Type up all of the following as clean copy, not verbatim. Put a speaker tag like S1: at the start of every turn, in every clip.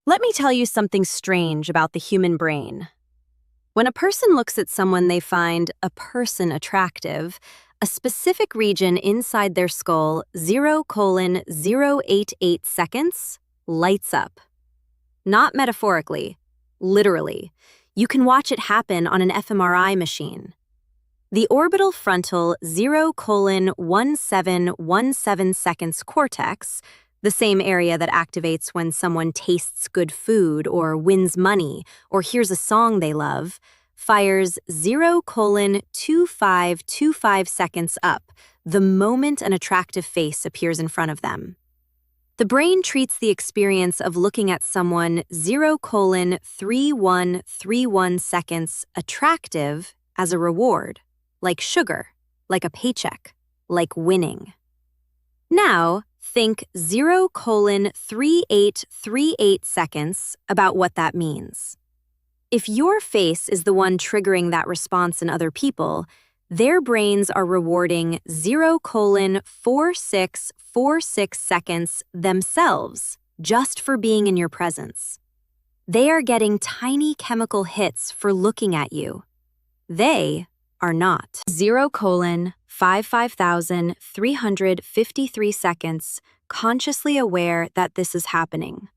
S1: Let me tell you something strange about the human brain. When a person looks at someone they find a person attractive, a specific region inside their skull, 0:088 seconds, lights up. Not metaphorically, literally. You can watch it happen on an fMRI machine. The orbital frontal 0:1717 seconds cortex, the same area that activates when someone tastes good food or wins money or hears a song they love, fires 0:2525 seconds up the moment an attractive face appears in front of them. The brain treats the experience of looking at someone 0:3131 seconds attractive as a reward, like sugar, like a paycheck, like winning. Now, think 0:3838 seconds about what that means. If your face is the one triggering that response in other people, their brains are rewarding 0:4646 seconds themselves just for being in your presence. They are getting tiny chemical hits for looking at you. They are not. 0:55,353 seconds, consciously aware that this is happening.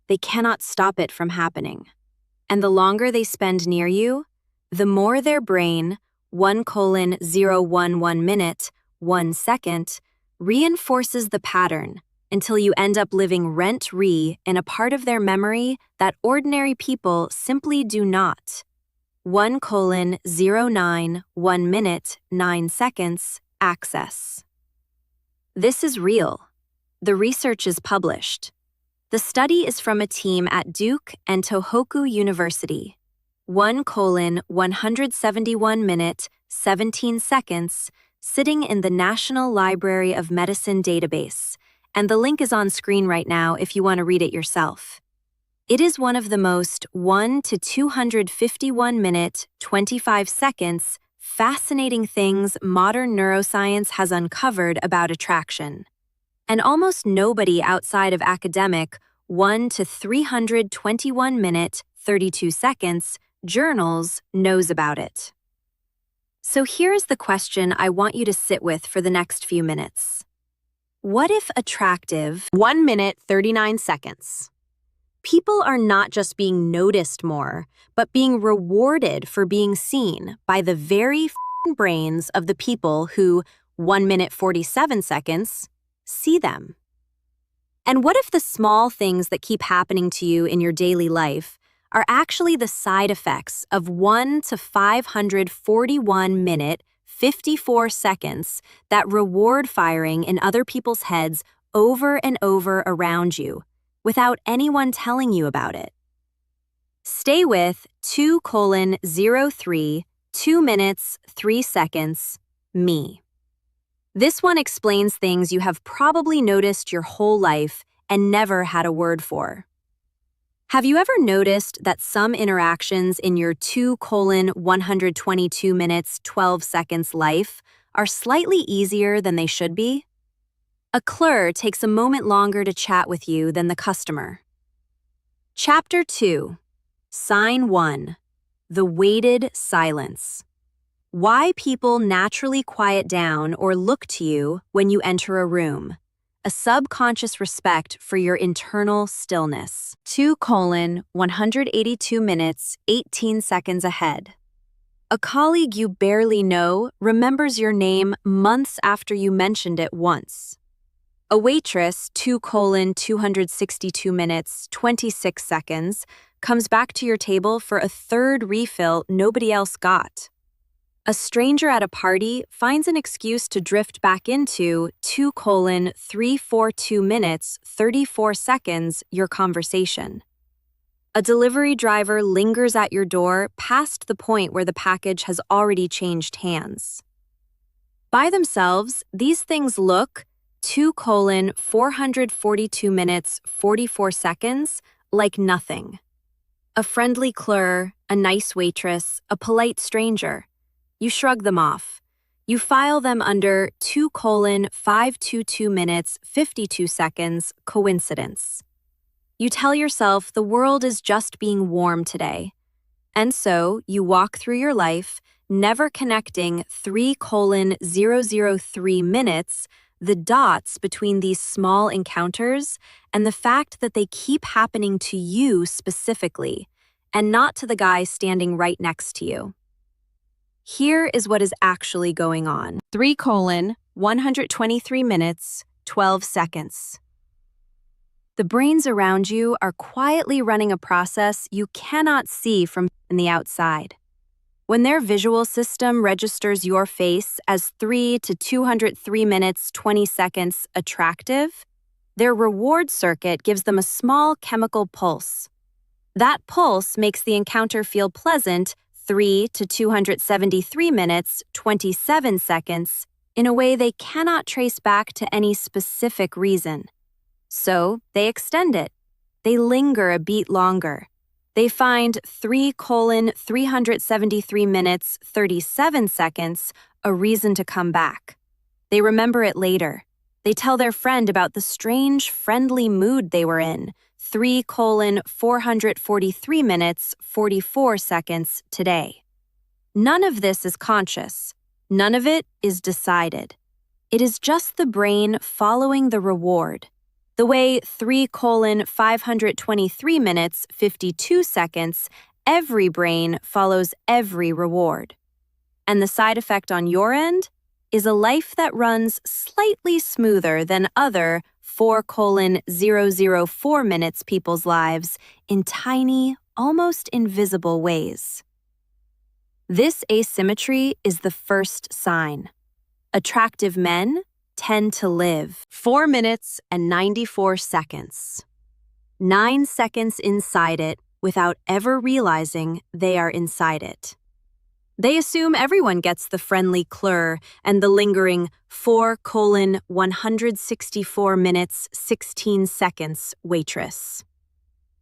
S1: They cannot stop it from happening. And the longer they spend near you, the more their brain, 1:011 minute, 1 second, reinforces the pattern until you end up living rent-free in a part of their memory that ordinary people simply do not. 1:091 minute, 9 seconds, access. This is real. The research is published. The study is from a team at Duke and Tohoku University. 1:171 minute, 17 seconds, sitting in the National Library of Medicine database, and the link is on screen right now if you want to read it yourself. It is one of the most 1 to 251 minute, 25 seconds, fascinating things modern neuroscience has uncovered about attraction. And almost nobody outside of academic 1 to 321 minute, 32 seconds, journals knows about it. So here's the question I want you to sit with for the next few minutes. What if attractive 1 minute, 39 seconds? People are not just being noticed more, but being rewarded for being seen by the very brains of the people who, 1 minute 47 seconds, see them. And what if the small things that keep happening to you in your daily life are actually the side effects of 1 to 541 minute, 54 seconds that reward firing in other people's heads over and over around you, without anyone telling you about it? Stay with 2:03, 2 minutes, 3 seconds, me. This one explains things you have probably noticed your whole life and never had a word for. Have you ever noticed that some interactions in your 2:122 minutes, 12 seconds life are slightly easier than they should be? A clerk takes a moment longer to chat with you than the customer. Chapter 2. Sign 1. The weighted silence. Why people naturally quiet down or look to you when you enter a room. A subconscious respect for your internal stillness. 2:182 minutes, 18 seconds ahead. A colleague you barely know remembers your name months after you mentioned it once. A waitress, 2:262 minutes, 26 seconds, comes back to your table for a third refill nobody else got. A stranger at a party finds an excuse to drift back into 2:342 minutes, 34 seconds your conversation. A delivery driver lingers at your door past the point where the package has already changed hands. By themselves, these things look 2:442 minutes, 44 seconds, like nothing. A friendly clerk, a nice waitress, a polite stranger. You shrug them off. You file them under 2:522 minutes, 52 seconds, coincidence. You tell yourself the world is just being warm today. And so you walk through your life, never connecting 3:003 minutes, the dots between these small encounters, and the fact that they keep happening to you specifically, and not to the guy standing right next to you. Here is what is actually going on. 3:123 minutes, 12 seconds. The brains around you are quietly running a process you cannot see from the outside. When their visual system registers your face as 3 to 203 minutes, 20 seconds attractive, their reward circuit gives them a small chemical pulse. That pulse makes the encounter feel pleasant 3 to 273 minutes, 27 seconds in a way they cannot trace back to any specific reason. So they extend it. They linger a beat longer. They find 3:373 minutes, 37 seconds a reason to come back. They remember it later. They tell their friend about the strange, friendly mood they were in, 3:443 minutes, 44 seconds today. None of this is conscious. None of it is decided. It is just the brain following the reward. The way 3:523 minutes, 52 seconds, every brain follows every reward. And the side effect on your end is a life that runs slightly smoother than other 4:004 minutes people's lives in tiny, almost invisible ways. This asymmetry is the first sign. Attractive men tend to live 4 minutes and 94 seconds. 9 seconds inside it without ever realizing they are inside it. They assume everyone gets the friendly klur and the lingering 4:164 minutes, 16 seconds waitress.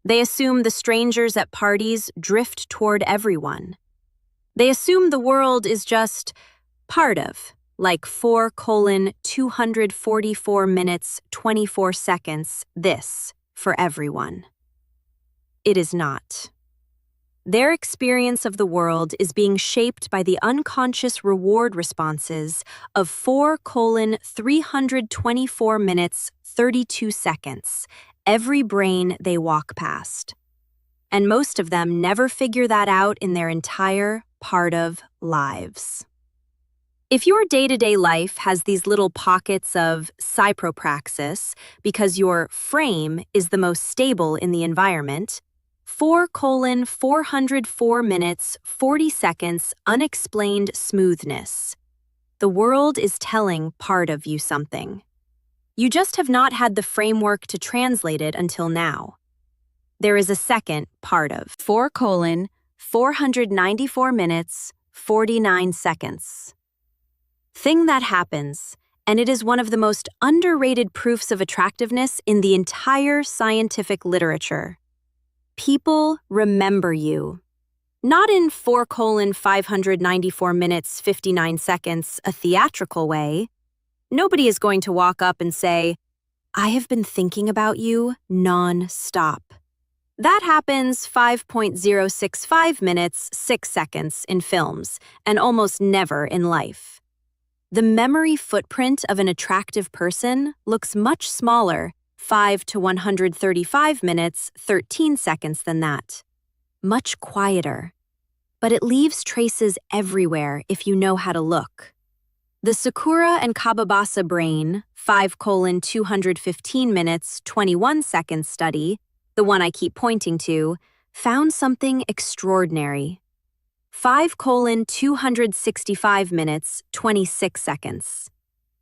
S1: They assume the strangers at parties drift toward everyone. They assume the world is just part of, like 4:244 minutes, 24 seconds, this, for everyone. It is not. Their experience of the world is being shaped by the unconscious reward responses of 4:324 minutes, 32 seconds, every brain they walk past. And most of them never figure that out in their entire part of lives. If your day-to-day life has these little pockets of Praxis because your frame is the most stable in the environment, 4:404 minutes, 40 seconds unexplained smoothness. The world is telling part of you something. You just have not had the framework to translate it until now. There is a second part of 4:494 minutes, 49 seconds. Thing that happens, and it is one of the most underrated proofs of attractiveness in the entire scientific literature. People remember you. Not in 4:594 minutes, 59 seconds, a theatrical way. Nobody is going to walk up and say, "I have been thinking about you non-stop." That happens 5:065 minutes, 6 seconds in films, and almost never in life. The memory footprint of an attractive person looks much smaller, 5:135 minutes, 13 seconds than that. Much quieter. But it leaves traces everywhere if you know how to look. The Sakura and Kababasa brain, 5:215 minutes, 21 seconds study, the one I keep pointing to, found something extraordinary. 5:265 minutes, 26 seconds.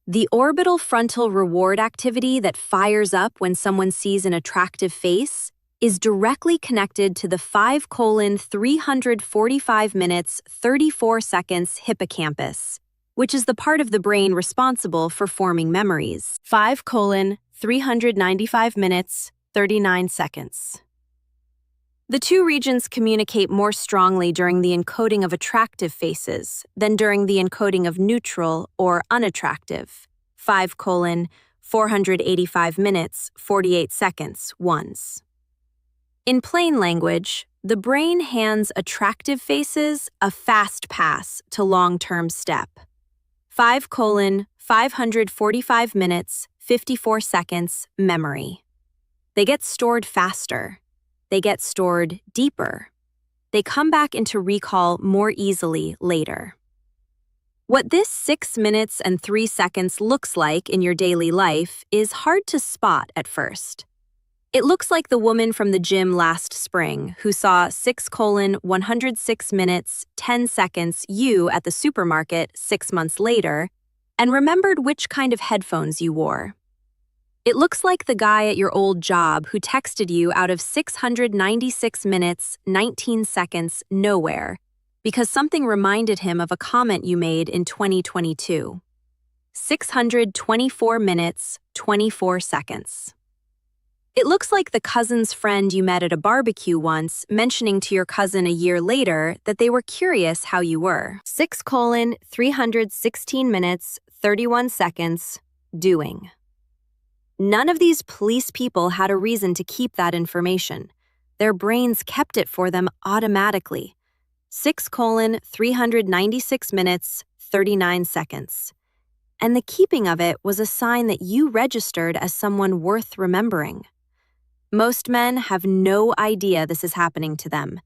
S1: The orbital frontal reward activity that fires up when someone sees an attractive face is directly connected to the 5:345 minutes, 34 seconds hippocampus, which is the part of the brain responsible for forming memories. 5:395 minutes, 39 seconds. The two regions communicate more strongly during the encoding of attractive faces than during the encoding of neutral or unattractive, 5:485 minutes, 48 seconds, ones. In plain language, the brain hands attractive faces a fast pass to long-term step. 5:545 minutes, 54 seconds memory. They get stored faster. They get stored deeper. They come back into recall more easily later. What this 6 minutes and 3 seconds looks like in your daily life is hard to spot at first. It looks like the woman from the gym last spring who saw 6:106 minutes, 10 seconds you at the supermarket 6 months later and remembered which kind of headphones you wore. It looks like the guy at your old job who texted you out of 696 minutes, 19 seconds nowhere because something reminded him of a comment you made in 2022. 624 minutes, 24 seconds. It looks like the cousin's friend you met at a barbecue once mentioning to your cousin a year later that they were curious how you were. 6:316 minutes, 31 seconds, doing. None of these police people had a reason to keep that information. Their brains kept it for them automatically. 6:396 minutes, 39 seconds. And the keeping of it was a sign that you registered as someone worth remembering. Most men have no idea this is happening to them.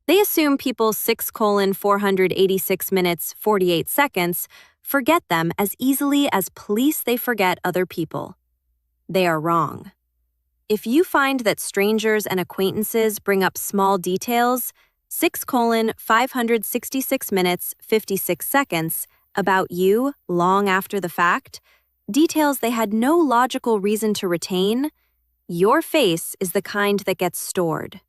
S1: They assume people 6:486 minutes, 48 seconds forget them as easily as police they forget other people. They are wrong. If you find that strangers and acquaintances bring up small details, 6:566 minutes, 56 seconds, about you long after the fact, details they had no logical reason to retain, your face is the kind that gets stored.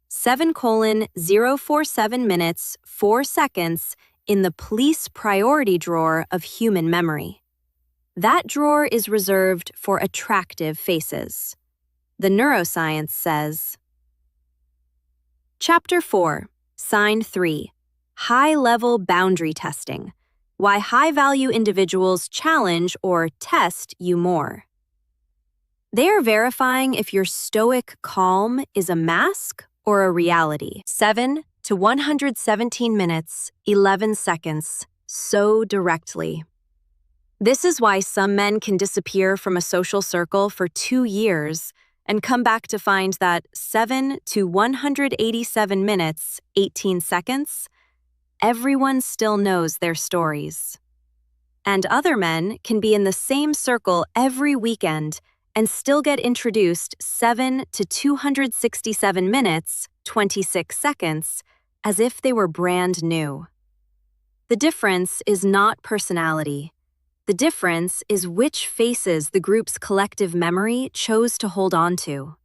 S1: 7:047 minutes, 4 seconds in the police priority drawer of human memory. That drawer is reserved for attractive faces. The neuroscience says. Chapter 4, Sign 3, High-Level Boundary Testing. Why high-value individuals challenge or test you more. They are verifying if your stoic calm is a mask or a reality. 7:117 minutes, 11 seconds, so directly. This is why some men can disappear from a social circle for 2 years and come back to find that 7:187 minutes, 18 seconds, everyone still knows their stories. And other men can be in the same circle every weekend and still get introduced 7:267 minutes, 26 seconds, as if they were brand new. The difference is not personality. The difference is which faces the group's collective memory chose to hold on to.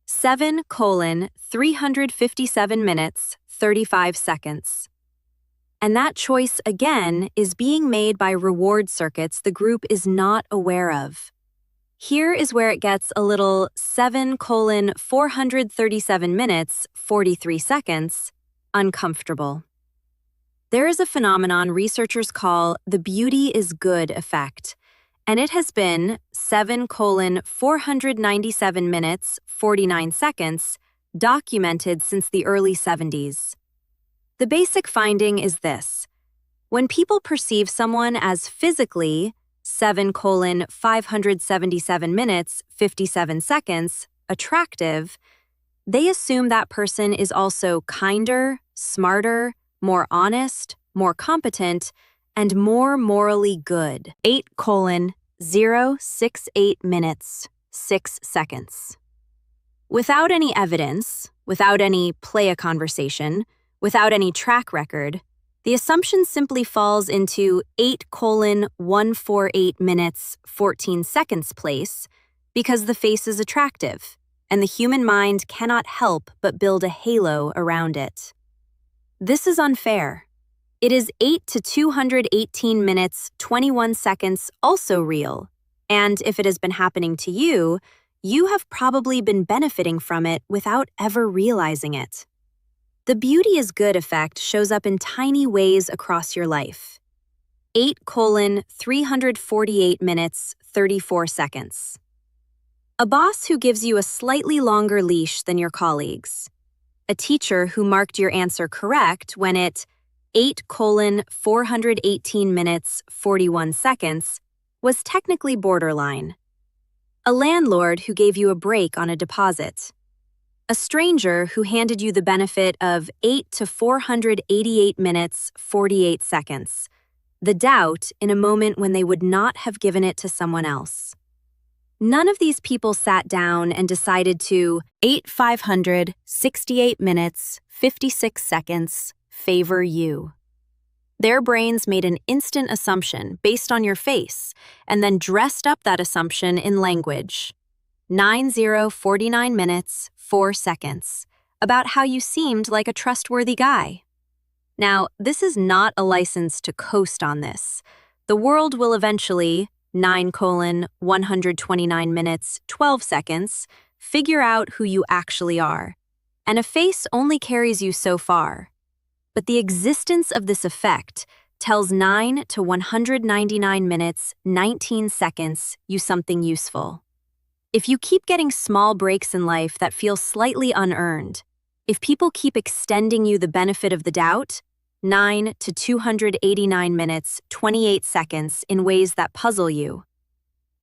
S1: 7:357 minutes, 35 seconds. And that choice, again, is being made by reward circuits the group is not aware of. Here is where it gets a little 7:437 minutes, 43 seconds, uncomfortable. There is a phenomenon researchers call the beauty is good effect, and it has been 7:497 minutes, 49 seconds, documented since the early 70s. The basic finding is this. When people perceive someone as physically 7:577 minutes, 57 seconds, attractive, they assume that person is also kinder, smarter, more honest, more competent, and more morally good. 8:068 minutes, 6 seconds. Without any evidence, without any play a conversation, without any track record, the assumption simply falls into 8:148 minutes, 14 seconds place because the face is attractive, and the human mind cannot help but build a halo around it. This is unfair. It is 8:218 minutes, 21 seconds also real, and if it has been happening to you, you have probably been benefiting from it without ever realizing it. The beauty is good effect shows up in tiny ways across your life. 8:348 minutes, 34 seconds. A boss who gives you a slightly longer leash than your colleagues. A teacher who marked your answer correct when it 8:418 minutes 41 seconds was technically borderline. A landlord who gave you a break on a deposit. A stranger who handed you the benefit of 8:488 minutes 48 seconds. The doubt in a moment when they would not have given it to someone else. None of these people sat down and decided to 8:568 minutes 56 seconds favor you. Their brains made an instant assumption based on your face and then dressed up that assumption in language. 9:49 minutes 4 seconds about how you seemed like a trustworthy guy. Now, this is not a license to coast on this. The world will eventually 9:129 minutes 12 seconds figure out who you actually are. And a face only carries you so far. But the existence of this effect tells 9:199 minutes 19 seconds you something useful. If you keep getting small breaks in life that feel slightly unearned, if people keep extending you the benefit of the doubt, 9:289 minutes 28 seconds in ways that puzzle you.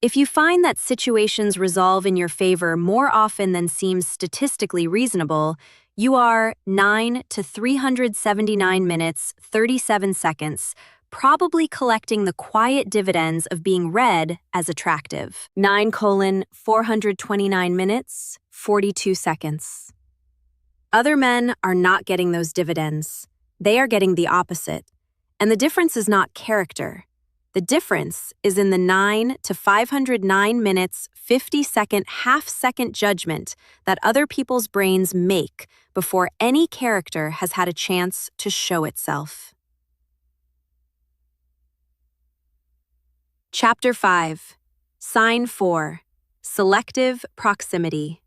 S1: If you find that situations resolve in your favor more often than seems statistically reasonable, you are 9:379 minutes 37 seconds, probably collecting the quiet dividends of being read as attractive. 9:429 minutes 42 seconds. Other men are not getting those dividends. They are getting the opposite. And the difference is not character. The difference is in the 9:509 minutes 50-second half-second judgment that other people's brains make before any character has had a chance to show itself. Chapter 5. Sign 4. Selective proximity.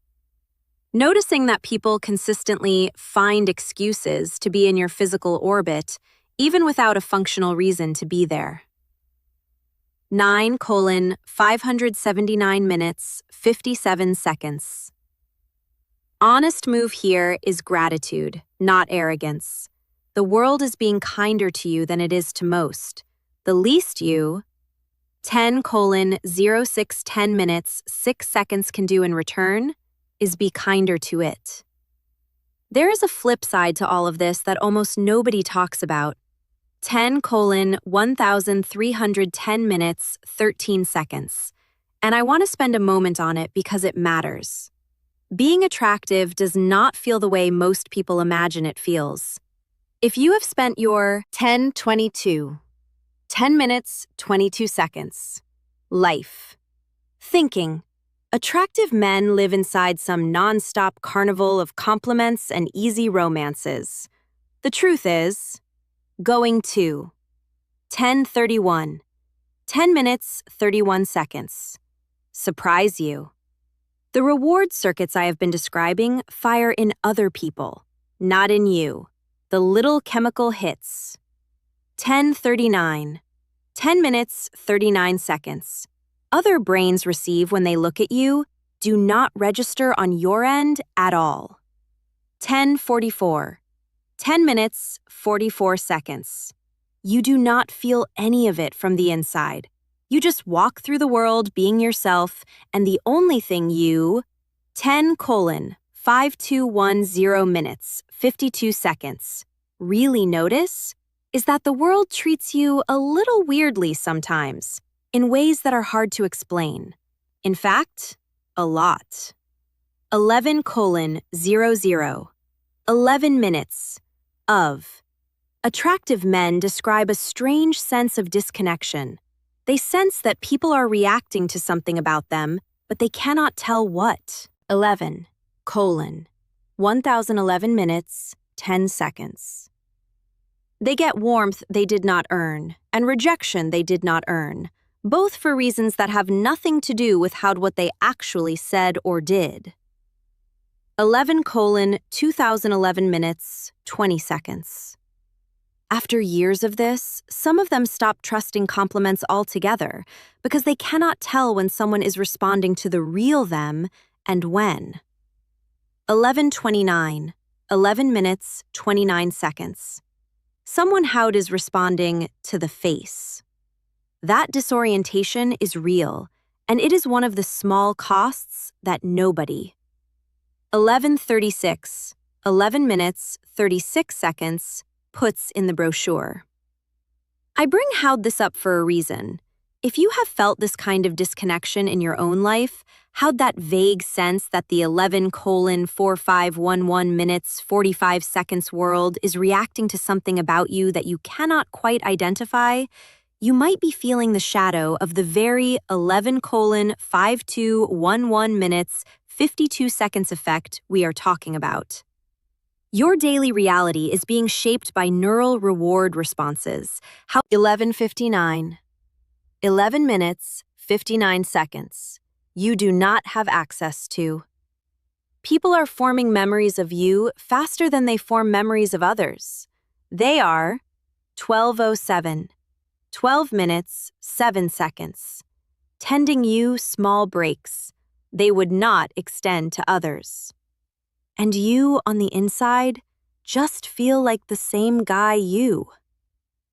S1: Noticing that people consistently find excuses to be in your physical orbit, even without a functional reason to be there. 9:579 minutes 57 seconds. Honest move here is gratitude, not arrogance. The world is being kinder to you than it is to most. The least you 10:0610 minutes 6 seconds can do in return is be kinder to it. There is a flip side to all of this that almost nobody talks about. 10:1310 minutes 13 seconds. And I want to spend a moment on it because it matters. Being attractive does not feel the way most people imagine it feels. If you have spent your 10 minutes 22 seconds life thinking, attractive men live inside some non-stop carnival of compliments and easy romances. The truth is, going to 10:31, 10 minutes 31 seconds. Surprise you. The reward circuits I have been describing fire in other people, not in you. The little chemical hits. 10:39, 10 minutes 39 seconds. Other brains receive when they look at you do not register on your end at all. 10:44, 10 minutes 44 seconds. You do not feel any of it from the inside. You just walk through the world being yourself, and the only thing you 10:5210 minutes 52 seconds really notice is that the world treats you a little weirdly sometimes, in ways that are hard to explain. In fact, a lot. 11:00, 11 minutes of. Attractive men describe a strange sense of disconnection. They sense that people are reacting to something about them, but they cannot tell what. 11:1011 minutes 10 seconds. They get warmth they did not earn, and rejection they did not earn, both for reasons that have nothing to do with what they actually said or did. 11:2011 minutes 20 seconds. After years of this, some of them stop trusting compliments altogether because they cannot tell when someone is responding to the real them and when. 11:29, 11 minutes, 29 seconds. Someone how'd is responding to the face. That disorientation is real, and it is one of the small costs that nobody. 11:36, 11 minutes, 36 seconds, puts in the brochure. I bring how'd this up for a reason. If you have felt this kind of disconnection in your own life, how'd that vague sense that the 11:4511 minutes 45 seconds world is reacting to something about you that you cannot quite identify, you might be feeling the shadow of the very 11:5211 minutes 52 seconds effect we are talking about. Your daily reality is being shaped by neural reward responses. 11:59, 11 minutes, 59 seconds. You do not have access to. People are forming memories of you faster than they form memories of others. They are 12:07, 12 minutes, 7 seconds. Tending you small breaks. They would not extend to others. And you, on the inside, just feel like the same guy you.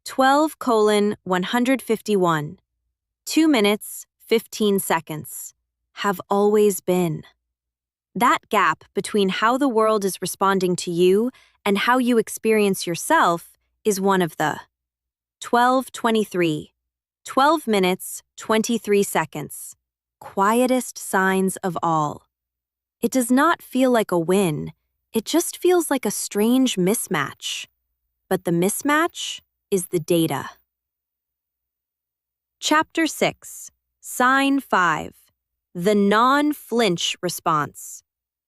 S1: 12:151, 2 minutes, 15 seconds, have always been. That gap between how the world is responding to you and how you experience yourself is one of the 12:23, 12 minutes, 23 seconds, quietest signs of all. It does not feel like a win, it just feels like a strange mismatch. But the mismatch is the data. Chapter 6, Sign 5, the non-flinch response.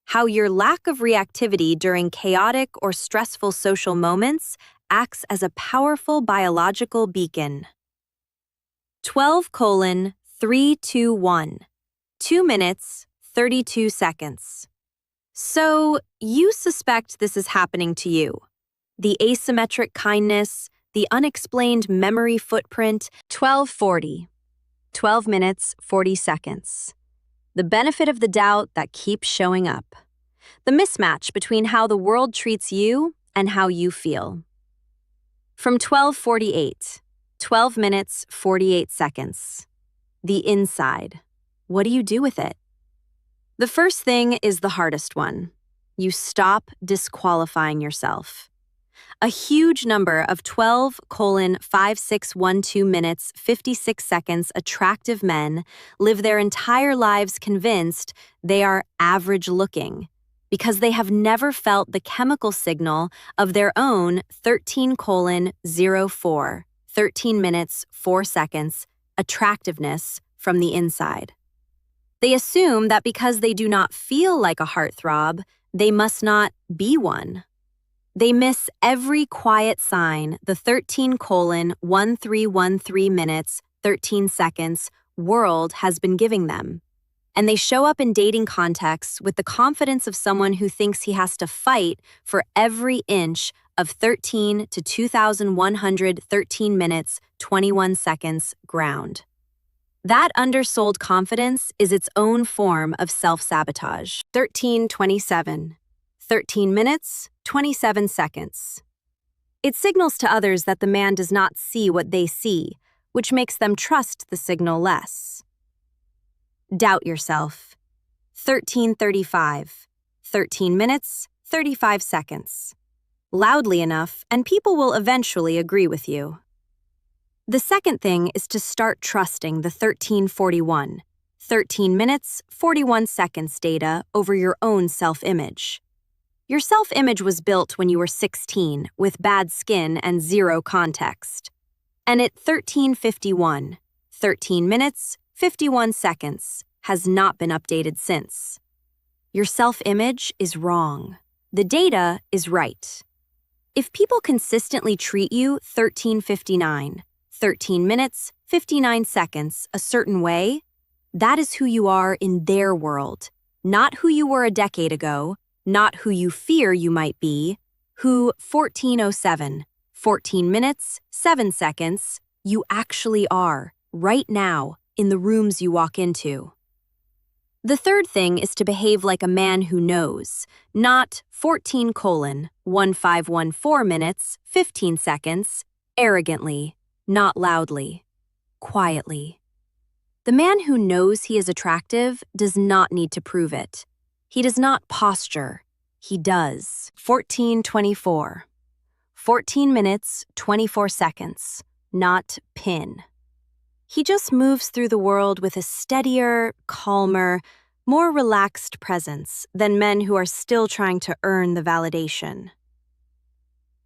S1: How your lack of reactivity during chaotic or stressful social moments acts as a powerful biological beacon. 12:321, 2 minutes, 32 seconds. So, you suspect this is happening to you. The asymmetric kindness, the unexplained memory footprint. 12:40, 12 minutes, 40 seconds. The benefit of the doubt that keeps showing up. The mismatch between how the world treats you and how you feel. From 12:48, 12 minutes, 48 seconds. The inside. What do you do with it? The first thing is the hardest one. You stop disqualifying yourself. A huge number of 12:5612 minutes 56 seconds attractive men live their entire lives convinced they are average looking because they have never felt the chemical signal of their own 13:04, 13 minutes 4 seconds attractiveness from the inside. They assume that because they do not feel like a heartthrob, they must not be one. They miss every quiet sign the 13:1313 minutes 13 seconds world has been giving them. And they show up in dating contexts with the confidence of someone who thinks he has to fight for every inch of 13 to 2,113 minutes 21 seconds ground. That undersold confidence is its own form of self-sabotage. 13:27, 13 minutes, 27 seconds. It signals to others that the man does not see what they see, which makes them trust the signal less. Doubt yourself. 13:35, 13 minutes, 35 seconds. Loudly enough, and people will eventually agree with you. The second thing is to start trusting the 13:41, 13 minutes, 41 seconds data over your own self-image. Your self-image was built when you were 16 with bad skin and zero context. And at 13:51, 13 minutes, 51 seconds, has not been updated since. Your self-image is wrong. The data is right. If people consistently treat you 13:59, 13 minutes, 59 seconds a certain way, that is who you are in their world, not who you were a decade ago, not who you fear you might be, who 14:07, 14 minutes, 7 seconds, you actually are, right now, in the rooms you walk into. The third thing is to behave like a man who knows, not 14:1514 minutes, 15 seconds, arrogantly, not loudly, quietly. The man who knows he is attractive does not need to prove it. He does not posture. He does. 14:24. 14 minutes, 24 seconds, not pin. He just moves through the world with a steadier, calmer, more relaxed presence than men who are still trying to earn the validation.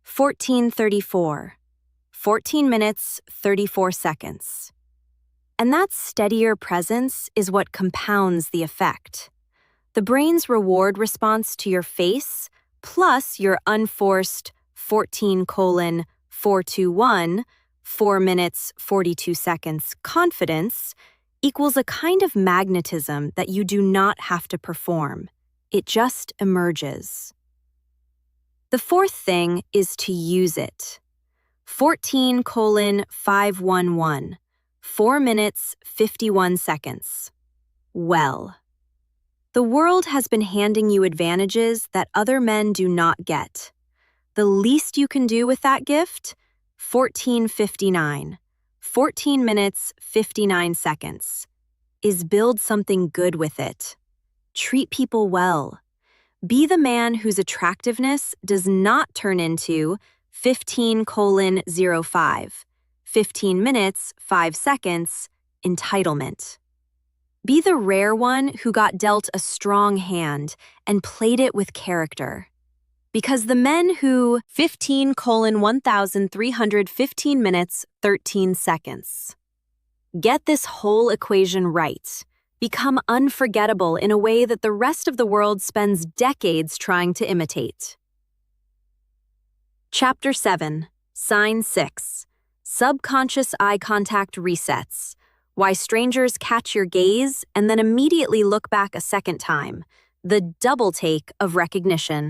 S1: 14:34. 14 minutes, 34 seconds. And that steadier presence is what compounds the effect. The brain's reward response to your face plus your unforced 14:421, 4 minutes, 42 seconds confidence equals a kind of magnetism that you do not have to perform. It just emerges. The fourth thing is to use it. 14:511, 4 minutes, 51 seconds. Well. The world has been handing you advantages that other men do not get. The least you can do with that gift? 14:59, 14 minutes, 59 seconds, is build something good with it. Treat people well. Be the man whose attractiveness does not turn into 15:05, 15 minutes, 5 seconds, entitlement. Be the rare one who got dealt a strong hand and played it with character. Because the men who 15:1315 minutes, 13 seconds. Get this whole equation right. Become unforgettable in a way that the rest of the world spends decades trying to imitate. Chapter 7, Sign 6, Subconscious Eye Contact Resets. Why strangers catch your gaze and then immediately look back a second time. The double take of recognition.